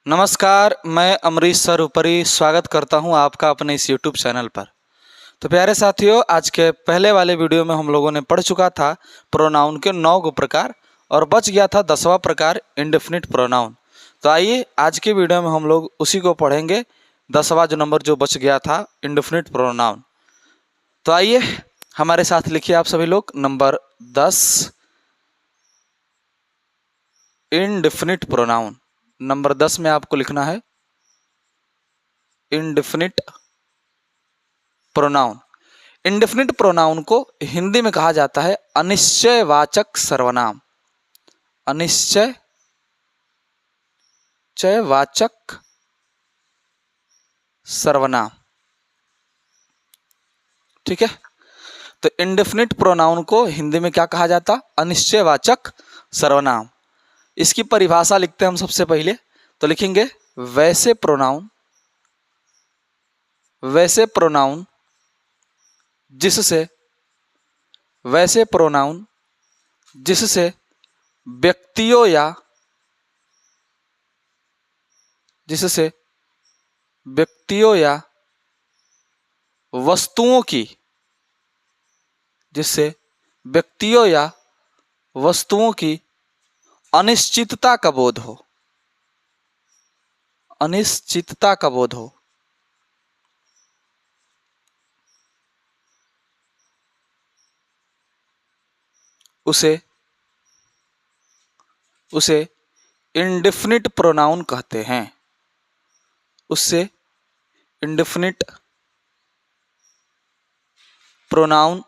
नमस्कार, मैं अमरीश सर ऊपरी स्वागत करता हूं आपका अपने इस यूट्यूब चैनल पर। तो प्यारे साथियों, आज के पहले वाले वीडियो में हम लोगों ने पढ़ चुका था प्रोनाउन के 9 गो प्रकार और बच गया था 10वां प्रकार इंडेफिनिट प्रोनाउन। तो आइए आज के वीडियो में हम लोग उसी को पढ़ेंगे, 10वां जो नंबर जो बच गया था इंडेफिनिट प्रोनाउन। तो आइए हमारे साथ लिखिए आप सभी लोग, नंबर 10 इंडेफिनिट प्रोनाउन। नंबर 10 में आपको लिखना है इंडेफिनिट प्रोनाउन। इंडेफिनिट प्रोनाउन को हिंदी में कहा जाता है अनिश्चयवाचक सर्वनाम। अनिश्चयवाचक सर्वनाम, ठीक है। तो इंडेफिनिट प्रोनाउन को हिंदी में क्या कहा जाता? अनिश्चयवाचक सर्वनाम। इसकी परिभाषा लिखते हैं हम सबसे पहले। तो लिखेंगे वैसे प्रोनाउन जिससे व्यक्तियों या वस्तुओं की अनिश्चितता का बोध हो, उसे इंडेफिनिट प्रोनाउन कहते हैं। उससे इंडेफिनिट प्रोनाउन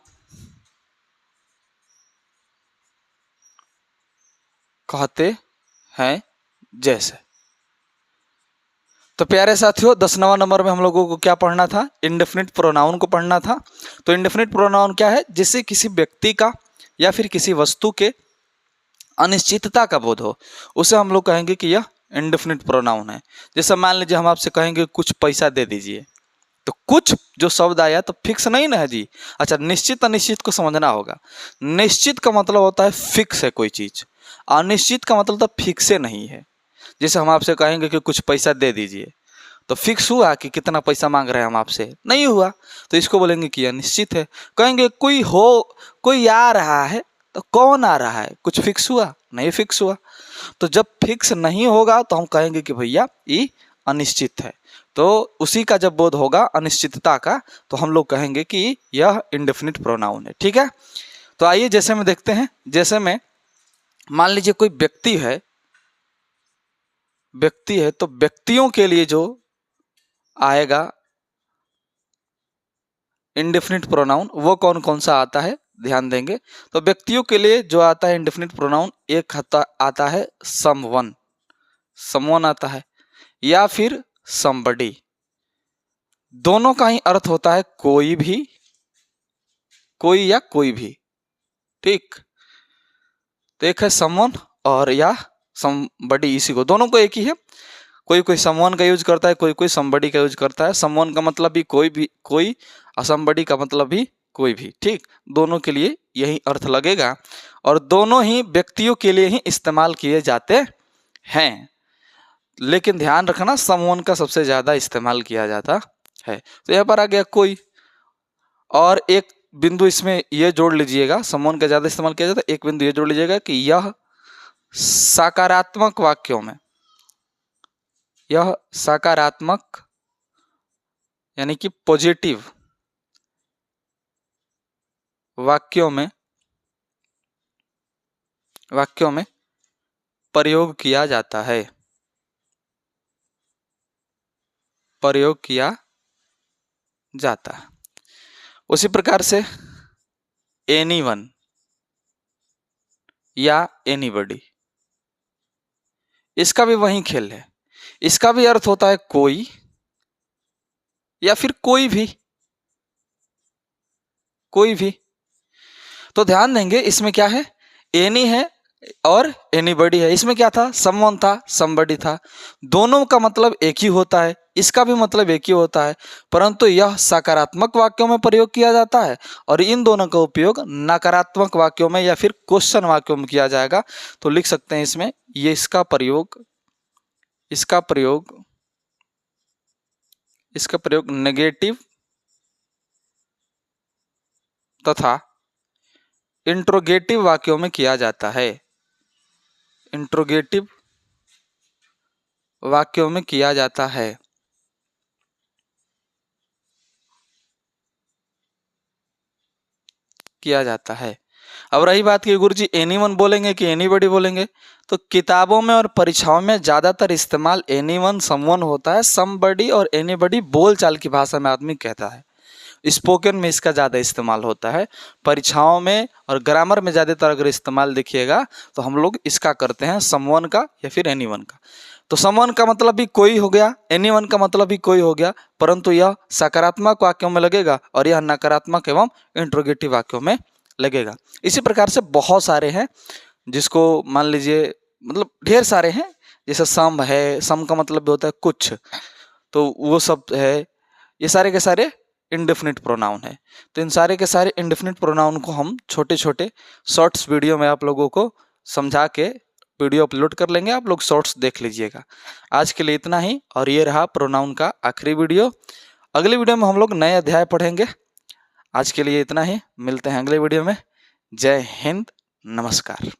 कहते हैं। जैसे तो प्यारे साथियों, 10वां नंबर में हम लोगों को क्या पढ़ना था? इंडेफिनिट प्रोनाउन को पढ़ना था। तो इंडेफिनिट प्रोनाउन क्या है? जिससे किसी व्यक्ति का या फिर किसी वस्तु के अनिश्चितता का बोध हो, उसे हम लोग कहेंगे कि यह इंडेफिनिट प्रोनाउन है। जैसे मान लीजिए हम आपसे कहेंगे कुछ पैसा दे दीजिए, तो कुछ जो शब्द आया तो फिक्स नहीं ना है जी। अच्छा, निश्चित अनिश्चित को समझना होगा। निश्चित का मतलब होता है फिक्स है कोई चीज, अनिश्चित का मतलब तो फिक्स नहीं है। जैसे हम आपसे कहेंगे कि कुछ पैसा दे दीजिए, तो फिक्स हुआ कि कितना पैसा मांग रहे हैं हम आपसे? नहीं हुआ, तो इसको बोलेंगे कि अनिश्चित है। कहेंगे कोई आ रहा है, तो कौन आ रहा है? कुछ फिक्स हुआ? नहीं फिक्स हुआ। तो जब फिक्स नहीं होगा तो हम कहेंगे कि भैया ये अनिश्चित है। तो उसी का जब बोध होगा अनिश्चितता का, तो हम लोग कहेंगे कि यह इंडेफिनिट प्रोनाउन है, ठीक है। तो आइए जैसे में देखते हैं। जैसे में मान लीजिए कोई व्यक्ति है, तो व्यक्तियों के लिए जो आएगा इंडेफिनिट प्रोनाउन, वो कौन कौन सा आता है ध्यान देंगे। तो व्यक्तियों के लिए जो आता है इंडेफिनिट प्रोनाउन, एक आता है समवन आता है, या फिर समबडी। दोनों का ही अर्थ होता है कोई या कोई भी, ठीक। तो एक है समवन और या समबडी, इसी को दोनों को एक ही है। कोई समवन का यूज करता है, कोई समबडी का यूज करता है। समवन का मतलब भी कोई, असमबडी का मतलब भी कोई भी, ठीक। दोनों के लिए यही अर्थ लगेगा और दोनों ही व्यक्तियों के लिए ही इस्तेमाल किए जाते हैं। लेकिन ध्यान रखना, समवन का सबसे ज्यादा इस्तेमाल किया जाता है। तो यहाँ पर आ गया कोई, और एक बिंदु इसमें यह जोड़ लीजिएगा, समवन का ज्यादा इस्तेमाल किया जाता है। एक बिंदु यह जोड़ लीजिएगा कि यह सकारात्मक यानी कि पॉजिटिव वाक्यों में प्रयोग किया जाता है। उसी प्रकार से एनीवन या एनीबडी, इसका भी वही खेल है। इसका भी अर्थ होता है कोई या फिर कोई भी। तो ध्यान देंगे, इसमें क्या है? एनी है और एनीबडी है। इसमें क्या था? समवन था, समबडी था। दोनों का मतलब एक ही होता है, इसका भी मतलब एक ही होता है, परंतु यह सकारात्मक वाक्यों में प्रयोग किया जाता है और इन दोनों का उपयोग नकारात्मक वाक्यों में या फिर क्वेश्चन वाक्यों में किया जाएगा। तो लिख सकते हैं इसमें, ये इसका प्रयोग इसका प्रयोग नेगेटिव तथा इंट्रोगेटिव वाक्यों में किया जाता है। इंट्रोगेटिव वाक्यों में किया जाता है। अब रही बात कि गुरुजी एनीवन बोलेंगे कि एनीबॉडी बोलेंगे, तो किताबों में और परीक्षाओं में ज्यादातर इस्तेमाल एनीवन समवन होता है। समबडी और एनीबॉडी बोलचाल की भाषा में आदमी कहता है। स्पोकन में इसका ज़्यादा इस्तेमाल होता है। परीक्षाओं में और ग्रामर में ज़्यादातर अगर इस्तेमाल देखिएगा तो हम लोग इसका करते हैं, समवन का या फिर एनीवन का। तो समवन का मतलब भी कोई हो गया, एनीवन का मतलब भी कोई हो गया, परंतु यह सकारात्मक वाक्यों में लगेगा और यह नकारात्मक एवं इंट्रोगेटिव वाक्यों में लगेगा। इसी प्रकार से बहुत सारे हैं, जिसको मान लीजिए मतलब ढेर सारे हैं। जैसे सम है, सम का मतलब भी होता है कुछ, तो वो सब है। ये सारे के सारे इंडेफिनिट प्रोनाउन है। तो इन सारे के सारे इंडेफिनिट प्रोनाउन को हम छोटे छोटे शॉर्ट्स वीडियो में आप लोगों को समझा के वीडियो अपलोड कर लेंगे, आप लोग शॉर्ट्स देख लीजिएगा। आज के लिए इतना ही, और ये रहा प्रोनाउन का आखिरी वीडियो। अगले वीडियो में हम लोग नए अध्याय पढ़ेंगे। आज के लिए इतना ही, मिलते हैं अगले वीडियो में। जय हिंद, नमस्कार।